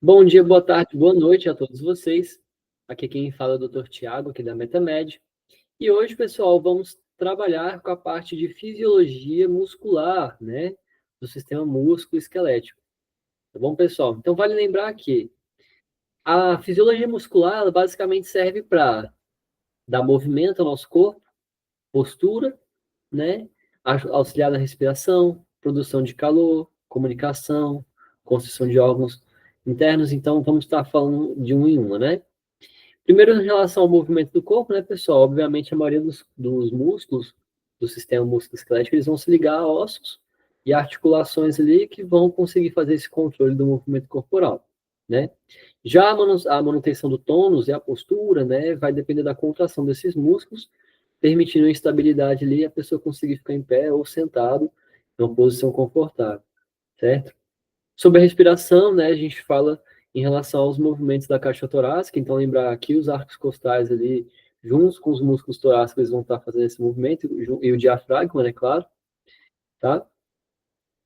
Bom dia, boa tarde, boa noite a todos vocês. Aqui quem fala é o Dr. Tiago, aqui da MetaMed. E hoje, pessoal, vamos trabalhar com a parte de fisiologia muscular, né? Do sistema músculo-esquelético. Tá bom, pessoal? Então, vale lembrar que a fisiologia muscular, ela basicamente serve para dar movimento ao nosso corpo, postura, né? Auxiliar na respiração, produção de calor, comunicação, construção de órgãos internos. Então, vamos estar falando de um em uma, né? Primeiro, em relação ao movimento do corpo, né, pessoal? Obviamente, a maioria dos músculos do sistema músculo-esquelético, eles vão se ligar a ossos e articulações ali que vão conseguir fazer esse controle do movimento corporal, né? Já a manutenção do tônus e a postura, né, vai depender da contração desses músculos, permitindo a estabilidade ali, a pessoa conseguir ficar em pé ou sentado, em uma posição confortável, certo? Sobre a respiração, né, a gente fala em relação aos movimentos da caixa torácica, então lembrar aqui os arcos costais ali, juntos com os músculos torácicos, eles vão estar fazendo esse movimento, e o diafragma, né, claro, tá?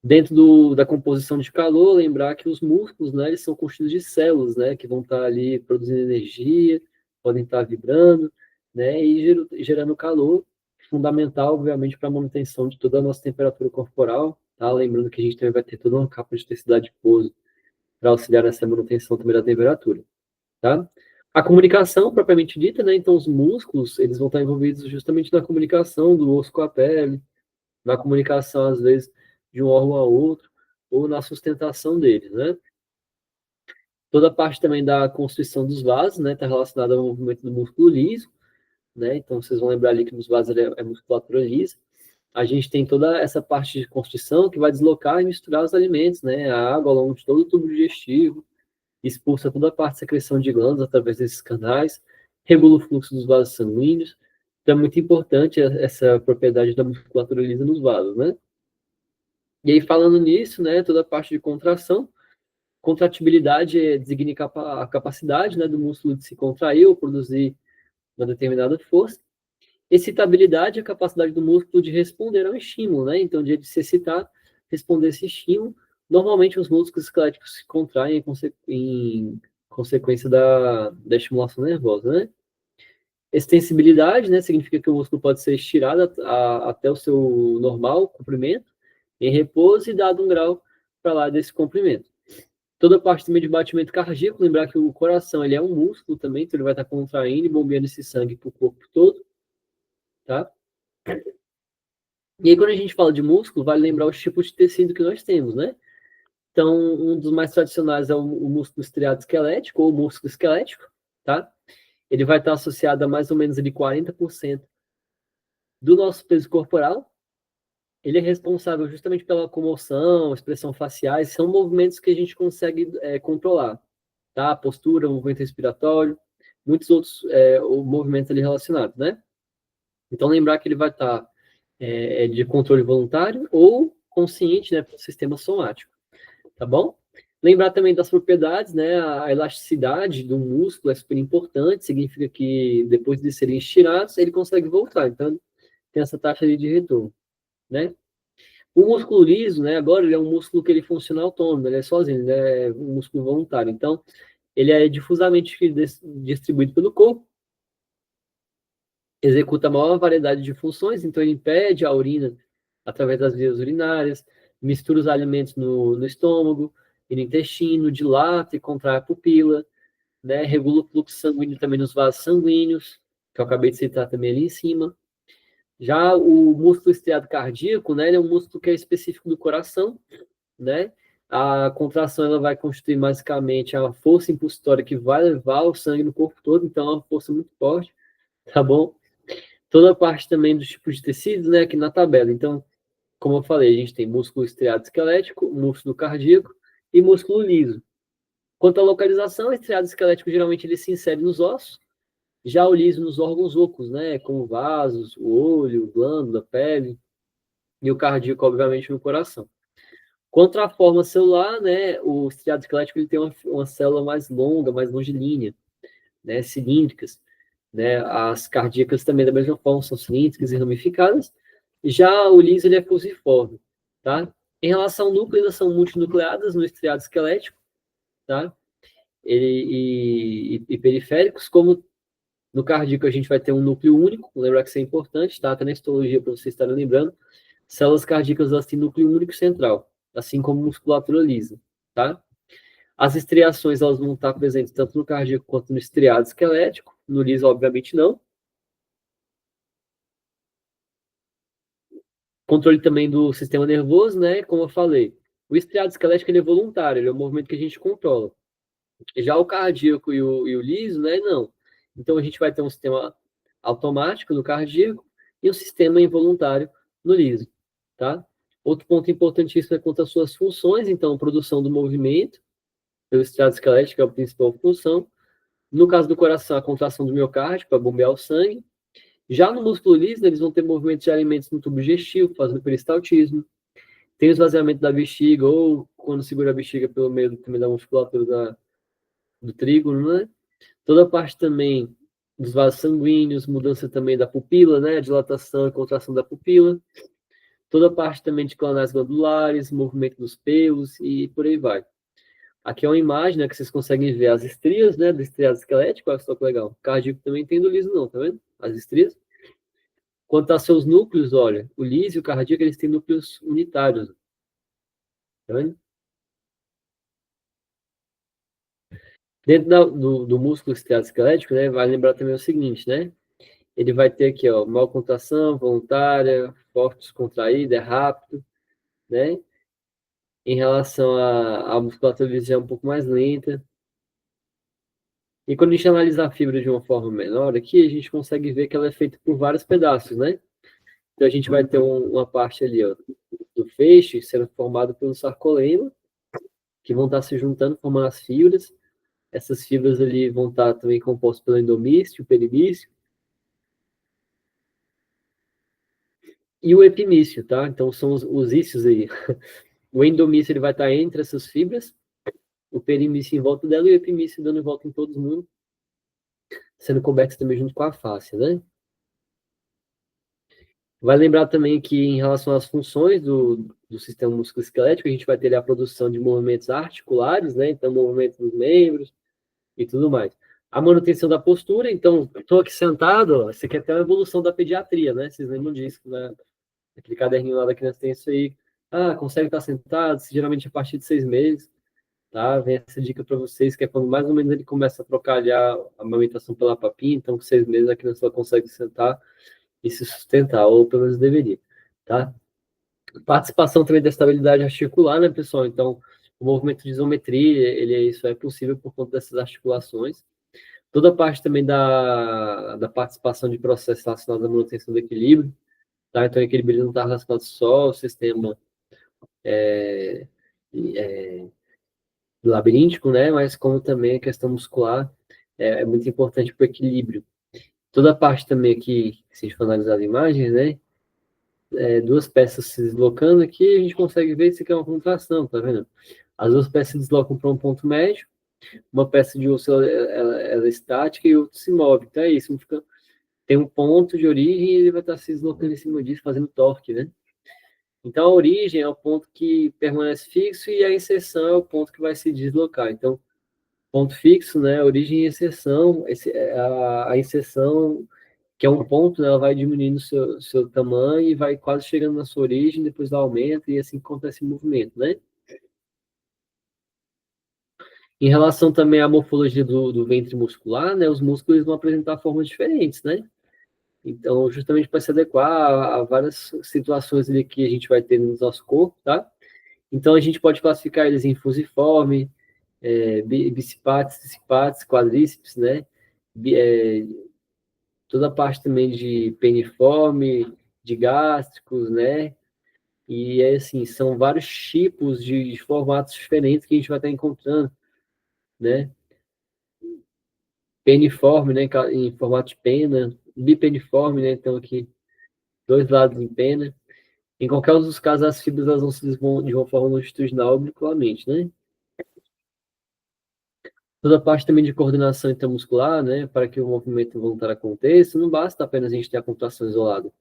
Dentro da composição de calor, lembrar que os músculos, né, eles são constituídos de células, né, que vão estar ali produzindo energia, podem estar vibrando, né, e gerando calor, fundamental, obviamente, para a manutenção de toda a nossa temperatura corporal, tá? Lembrando que a gente também vai ter toda uma capa de densidade de pouso para auxiliar nessa manutenção também da temperatura, tá? A comunicação, propriamente dita, né? Então, os músculos, eles vão estar envolvidos justamente na comunicação do osso com a pele, na comunicação, às vezes, de um órgão a outro, ou na sustentação deles, né? Toda a parte também da constrição dos vasos, né? Está relacionada ao movimento do músculo liso, né? Então, vocês vão lembrar ali que nos vasos é musculatura lisa. A gente tem toda essa parte de constrição que vai deslocar e misturar os alimentos, né? A água ao longo de todo o tubo digestivo, expulsa toda a parte de secreção de glândulas através desses canais, regula o fluxo dos vasos sanguíneos. Então, é muito importante essa propriedade da musculatura lisa nos vasos, né? E aí, falando nisso, né, toda a parte de contração, contratibilidade designa a capacidade, né, do músculo de se contrair ou produzir uma determinada força. Excitabilidade é a capacidade do músculo de responder ao estímulo, né? Então, de se excitar, responder esse estímulo. Normalmente, os músculos esqueléticos se contraem em consequência da estimulação nervosa, né? Extensibilidade, né? Significa que o músculo pode ser estirado até o seu normal comprimento, em repouso e dado um grau para lá desse comprimento. Toda a parte também de batimento cardíaco, lembrar que o coração ele é um músculo também, então ele vai estar contraindo e bombeando esse sangue para o corpo todo, tá? E aí, quando a gente fala de músculo, vale lembrar os tipos de tecido que nós temos, né? Então, um dos mais tradicionais é o músculo estriado esquelético, ou músculo esquelético, tá? Ele vai estar associado a mais ou menos ali 40% do nosso peso corporal. Ele é responsável justamente pela locomoção, expressão faciais, são movimentos que a gente consegue controlar, tá? Postura, movimento respiratório, muitos outros movimentos ali relacionados, né? Então, lembrar que ele vai estar de controle voluntário ou consciente, né, para o sistema somático, tá bom? Lembrar também das propriedades, né, a elasticidade do músculo é super importante, significa que depois de serem estirados, ele consegue voltar, então tem essa taxa de retorno, né? O músculo liso, né, agora ele é um músculo que ele funciona autônomo, ele é sozinho, ele é um músculo voluntário, então ele é difusamente distribuído pelo corpo, executa a maior variedade de funções, então ele impede a urina através das vias urinárias, mistura os alimentos no estômago e no intestino, dilata e contrai a pupila, né? Regula o fluxo sanguíneo também nos vasos sanguíneos, que eu acabei de citar também ali em cima. Já o músculo estriado cardíaco, né? Ele é um músculo que é específico do coração, né? A contração ela vai constituir basicamente a força impulsitória que vai levar o sangue no corpo todo, então é uma força muito forte, tá bom? Toda a parte também dos tipos de tecidos, né, aqui na tabela. Então, como eu falei, a gente tem músculo estriado esquelético, músculo cardíaco e músculo liso. Quanto à localização, o estriado esquelético geralmente ele se insere nos ossos, já o liso nos órgãos ocos, né, como vasos, o olho, glândula, pele, e o cardíaco, obviamente, no coração. Quanto à forma celular, né, o estriado esquelético ele tem uma célula mais longa, mais longilínea, né, cilíndricas, né? As cardíacas também da mesma forma são cilíndricas e ramificadas. Já o liso ele é fusiforme, tá? Em relação ao núcleo, elas são multinucleadas no estriado esquelético, tá? e periféricos, como no cardíaco a gente vai ter um núcleo único, lembrar que isso é importante, tá? Até na histologia, para vocês estarem lembrando, células cardíacas elas têm núcleo único central, assim como musculatura lisa, tá? As estriações elas vão estar presentes tanto no cardíaco quanto no estriado esquelético, no liso obviamente não. Controle também do sistema nervoso, né? Como eu falei, o estriado esquelético ele é voluntário, ele é um movimento que a gente controla. Já o cardíaco e o liso, né? Não. Então a gente vai ter um sistema automático no cardíaco e um sistema involuntário no liso, tá? Outro ponto importantíssimo é quanto às suas funções, então, produção do movimento, pelo estriado esquelético, que é a principal função. No caso do coração, a contração do miocárdio, para bombear o sangue. Já no músculo liso, eles vão ter movimento de alimentos no tubo digestivo, fazendo peristaltismo. Tem o esvaziamento da bexiga, ou quando segura a bexiga pelo meio também da musculatura do trígono, né? Toda a parte também dos vasos sanguíneos, mudança também da pupila, né? Dilatação e contração da pupila. Toda a parte também de canais glandulares, movimento dos pelos e por aí vai. Aqui é uma imagem, né, que vocês conseguem ver as estrias, né, do estriado esquelético, olha só que legal. O cardíaco também tem do liso não, tá vendo? As estrias. Quanto aos seus núcleos, olha, o liso e o cardíaco, eles têm núcleos unitários, tá vendo? Dentro do músculo estriado esquelético, né, vai lembrar também o seguinte, né? Ele vai ter aqui, ó, mal contração, voluntária, forte descontraída, é rápido, né? Em relação à musculatura liso é um pouco mais lenta. E quando a gente analisa a fibra de uma forma menor aqui, a gente consegue ver que ela é feita por vários pedaços, né? Então a gente vai ter uma parte ali, ó, do feixe sendo formado pelo sarcolema, que vão estar se juntando, formando as fibras. Essas fibras ali vão estar também compostas pelo endomício, perimício e o epimício, tá? Então são os ícios aí. O endomício ele vai estar entre essas fibras, o perimício em volta dela e o epimício dando volta em todo mundo, sendo coberto também junto com a face, né? Vai lembrar também que em relação às funções do sistema musculoesquelético, a gente vai ter a produção de movimentos articulares, né? Então, movimentos dos membros e tudo mais. A manutenção da postura, então, estou aqui sentado, ó, isso aqui é até uma evolução da pediatria, né? Vocês lembram disso, né? Aquele caderninho lá da criança tem isso aí. Ah, consegue estar sentado, geralmente a partir de 6 meses, tá? Vem essa dica para vocês, que é quando mais ou menos ele começa a trocar já a amamentação pela papinha, então com 6 meses a criança consegue sentar e se sustentar, ou pelo menos deveria, tá? Participação também da estabilidade articular, né, pessoal? Então, o movimento de isometria, isso é possível por conta dessas articulações. Toda a parte também da participação de processos relacionados à manutenção do equilíbrio, tá? Então, o equilíbrio não está relacionado só ao sistema é, labiríntico, né? Mas como também a questão muscular é muito importante para o equilíbrio. Toda a parte também aqui, se a gente for analisar as imagens, né? Duas peças se deslocando aqui, a gente consegue ver isso aqui é uma contração, tá vendo? As duas peças se deslocam para um ponto médio, uma peça de osso ela é estática e outra se move. Então é isso, tem um ponto de origem e ele vai estar se deslocando em cima disso, fazendo torque, né? Então a origem é o ponto que permanece fixo e a inserção é o ponto que vai se deslocar. Então, ponto fixo, né? Origem e inserção, a inserção que é um ponto, né, ela vai diminuindo o seu tamanho e vai quase chegando na sua origem, depois ela aumenta e assim acontece o movimento, né? Em relação também à morfologia do ventre muscular, né, os músculos vão apresentar formas diferentes, né? Então, justamente para se adequar a várias situações ali que a gente vai ter no nosso corpo, tá? Então, a gente pode classificar eles em fusiforme, bicipates, tricipates, quadríceps, né? Toda a parte também de peniforme, de gástricos, né? E assim, são vários tipos de formatos diferentes que a gente vai estar encontrando, né? Peniforme, né? Em formato de pena, bipeniforme, né? Então aqui, dois lados em pena. Em qualquer um dos casos, as fibras elas vão se desenvolver de uma forma longitudinal obliquamente, né? Toda a parte também de coordenação intramuscular, né, para que o movimento voluntário aconteça, não basta apenas a gente ter a contração isolada,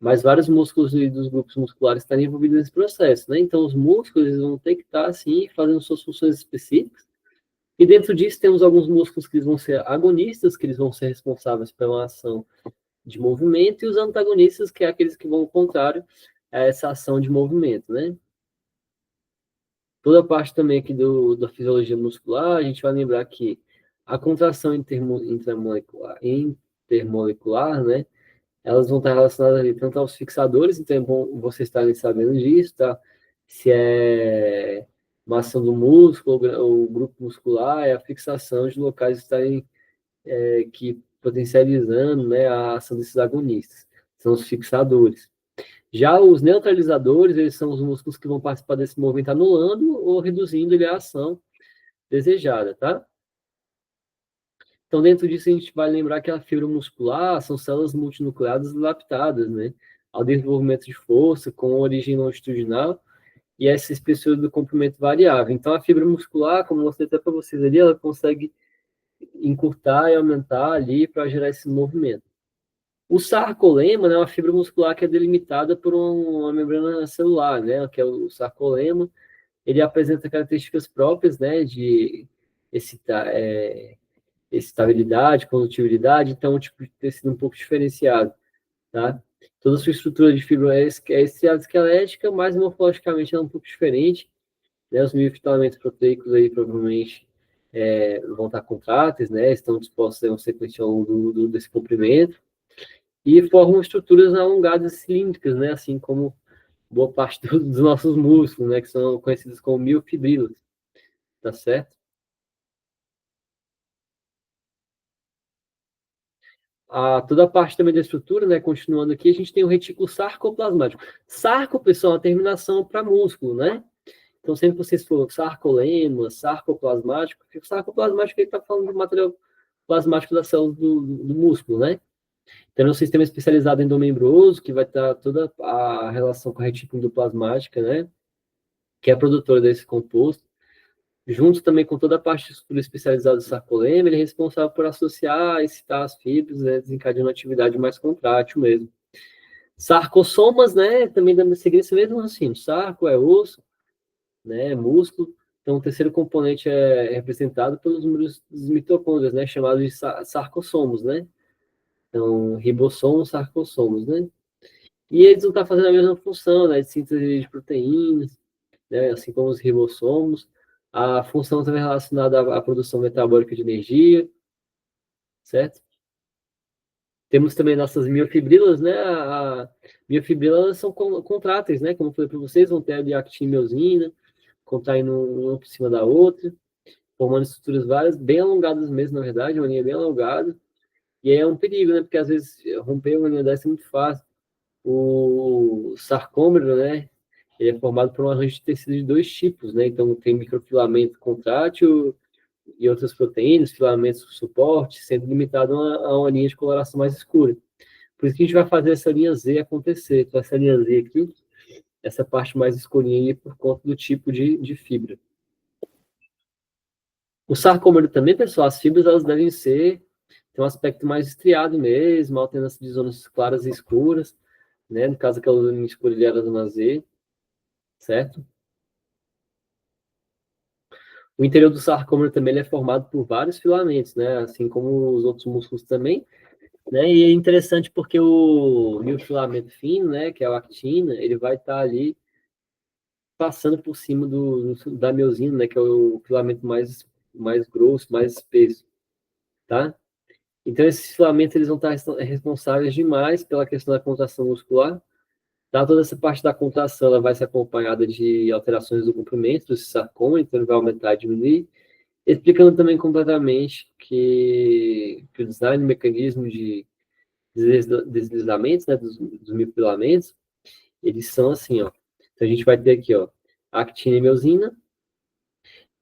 mas vários músculos e dos grupos musculares estarem envolvidos nesse processo, né? Então, os músculos eles vão ter que estar, assim, fazendo suas funções específicas, E dentro disso temos alguns músculos que eles vão ser agonistas, que eles vão ser responsáveis pela ação de movimento, e os antagonistas, que é aqueles que vão ao contrário a essa ação de movimento, né? Toda a parte também aqui da fisiologia muscular, a gente vai lembrar que a contração intermolecular, né? Elas vão estar relacionadas ali tanto aos fixadores, então é bom vocês estarem sabendo disso, tá? Se é uma ação do músculo, o grupo muscular, é a fixação de locais estarem que potencializando, né, a ação desses agonistas. São os fixadores. Já os neutralizadores, eles são os músculos que vão participar desse movimento anulando ou reduzindo a ação desejada, tá? Então, dentro disso, a gente vai lembrar que a fibra muscular são células multinucleadas adaptadas, né, ao desenvolvimento de força com origem longitudinal e essa espessura do comprimento variável. Então, a fibra muscular, como eu mostrei até para vocês ali, ela consegue encurtar e aumentar ali para gerar esse movimento. O sarcolema, né, é uma fibra muscular que é delimitada por uma membrana celular, né, que é o sarcolema. Ele apresenta características próprias, né, de excitabilidade, condutibilidade, então é um tipo de tecido um pouco diferenciado, tá? Toda a sua estrutura de fibra é estriada esquelética, mas morfologicamente ela é um pouco diferente, né? Os miofilamentos proteicos aí provavelmente vão estar contráteis, né? Estão dispostos a uma sequência ao longo desse comprimento e formam estruturas alongadas cilíndricas, né? Assim como boa parte dos nossos músculos, né? Que são conhecidos como miofibrilas, tá certo? Toda a parte também da estrutura, né? Continuando aqui, a gente tem o retículo sarcoplasmático. Sarco, pessoal, é uma terminação para músculo, né? Então, sempre que vocês for sarcolema, sarcoplasmático, o sarcoplasmático está falando do material plasmático das células do músculo, né? Então, é um sistema especializado endomembroso, que vai estar toda a relação com a retícula endoplasmática, né? Que é produtora desse composto. Junto também com toda a parte de estrutura especializada do sarcolema, ele é responsável por associar, excitar as fibras, né, desencadeando atividade mais contrátil mesmo. Sarcossomas, né, também dando seguir esse mesmo raciocínio. Sarco é osso, né, músculo. Então, o terceiro componente é representado pelos números dos mitocôndrias, né, chamados de sarcossomos, né. Então, ribossomos, sarcossomos, né. E eles vão estar fazendo a mesma função, né, de síntese de proteínas, né, assim como os ribossomos. A função também relacionada à produção metabólica de energia, certo? Temos também nossas miofibrilas, né? A miofibrilas são contráteis, né? Como eu falei para vocês, vão ter ali actina e miosina, contraindo uma por cima da outra, formando estruturas várias, bem alongadas mesmo, na verdade, uma linha bem alongada. E aí é um perigo, né? Porque às vezes romper uma linha dessa é muito fácil. O sarcômero, né? Ele é formado por um arranjo de tecido de dois tipos, né? Então tem microfilamento contrátil e outras proteínas, filamentos de suporte, sendo limitado a uma linha de coloração mais escura. Por isso que a gente vai fazer essa linha Z acontecer. Então, essa linha Z aqui, essa parte mais escurinha por conta do tipo de fibra. O sarcômero também, pessoal, as fibras elas devem ter um aspecto mais estriado mesmo, alternância de zonas claras e escuras, né? No caso, aquela zona escura ali era a zona Z, certo? O interior do sarcômero também ele é formado por vários filamentos, né? Assim como os outros músculos também, né? E é interessante porque o filamento fino, né, que é a actina, ele vai estar ali passando por cima da miosina, né, que é o filamento mais grosso, mais espesso, tá? Então, esses filamentos eles vão estar responsáveis demais pela questão da contração muscular, tá? Toda essa parte da contração ela vai ser acompanhada de alterações do comprimento do sarcômero, então ele vai aumentar e diminuir, explicando também completamente que o design, o mecanismo de deslizamentos, né, dos microfilamentos, eles são assim, ó. Então, a gente vai ter aqui, ó, actina e miosina,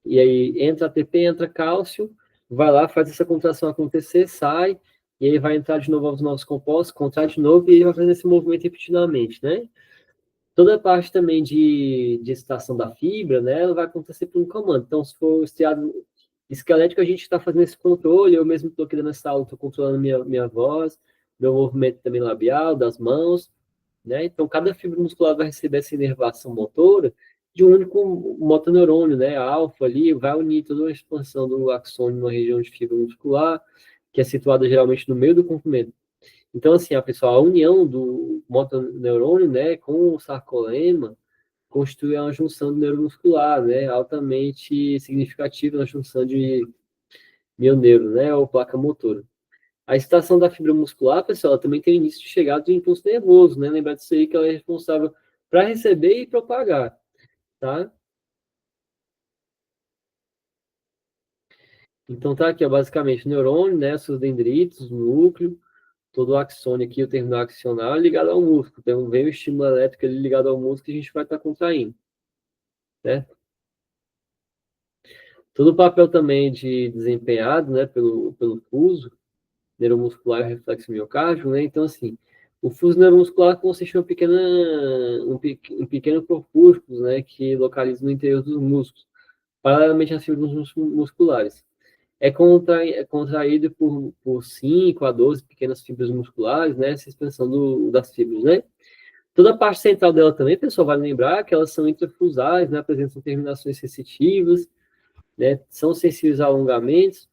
e aí entra ATP, entra cálcio, vai lá, faz essa contração acontecer, sai, e aí vai entrar de novo os novos compostos, contrai de novo, e ele vai fazer esse movimento repetidamente, né? Toda a parte também de excitação da fibra, né, ela vai acontecer por um comando. Então, se for estriado esquelético, a gente está fazendo esse controle, eu mesmo estou aqui nessa aula, estou controlando minha voz, meu movimento também labial, das mãos, né? Então, cada fibra muscular vai receber essa inervação motora de um único motoneurônio, né? A alfa ali vai unir toda a expansão do axônio numa região de fibra muscular, que é situada geralmente no meio do comprimento. Então, assim, pessoal, a união do motoneurônio, né, com o sarcolema constitui uma junção do neuromuscular, né, altamente significativa na junção de mioneuros, né, ou placa motora. A excitação da fibra muscular, pessoal, ela também tem início de chegada do impulso nervoso, né? Lembrar disso aí que ela é responsável para receber e propagar, tá? Então tá aqui, ó, basicamente, o neurônio, né, seus dendritos, o núcleo, todo o axônio aqui, o terminal axional, ligado ao músculo. Então vem o estímulo elétrico ali ligado ao músculo que a gente vai estar contraindo, certo? Todo o papel também desempenhado, né, pelo fuso neuromuscular e o reflexo miocárdio, né? Então, assim, o fuso neuromuscular consiste em um pequeno corpúsculo, né, que localiza no interior dos músculos, paralelamente às fibras musculares. É contraído por 5 a 12 pequenas fibras musculares, né? Essa expansão das fibras, né? Toda a parte central dela também, pessoal, vale lembrar que elas são intrafusais, né? Apresentam terminações sensitivas, né? São sensíveis a alongamentos.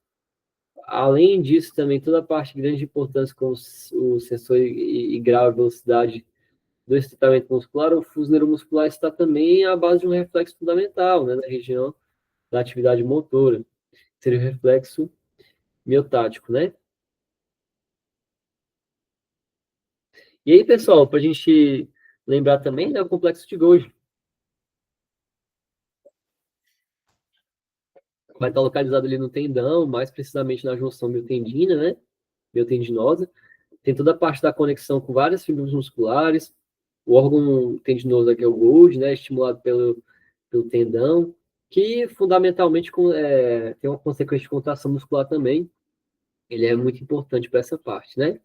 Além disso, também toda a parte de grande importância, como o sensor e grau e velocidade do estreitamento muscular, o fuso neuromuscular está também à base de um reflexo fundamental, né? Na região da atividade motora, seria o reflexo miotático, né? E aí, pessoal, para a gente lembrar também, né, o complexo de Golgi vai estar localizado ali no tendão, mais precisamente na junção miotendina, né, miotendinosa. Tem toda a parte da conexão com várias fibras musculares. O órgão tendinoso aqui é o Golgi, né, estimulado pelo tendão, que fundamentalmente tem uma consequência de contração muscular também. Ele é muito importante para essa parte, né?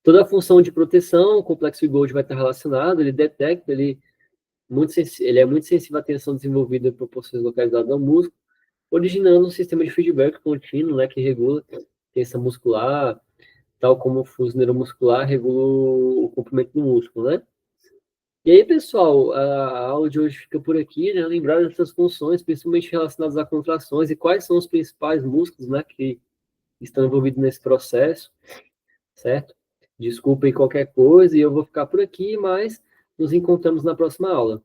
Toda a função de proteção, o complexo de Golgi vai estar relacionado, ele detecta, ele é muito sensível à tensão desenvolvida por porções localizadas ao músculo, originando um sistema de feedback contínuo, né, que regula a tensão muscular, tal como o fuso neuromuscular regula o comprimento do músculo, né? E aí, pessoal, a aula de hoje fica por aqui, né? Lembrar dessas funções, principalmente relacionadas a contrações e quais são os principais músculos, né, que estão envolvidos nesse processo, certo? Desculpem qualquer coisa e eu vou ficar por aqui, mas nos encontramos na próxima aula.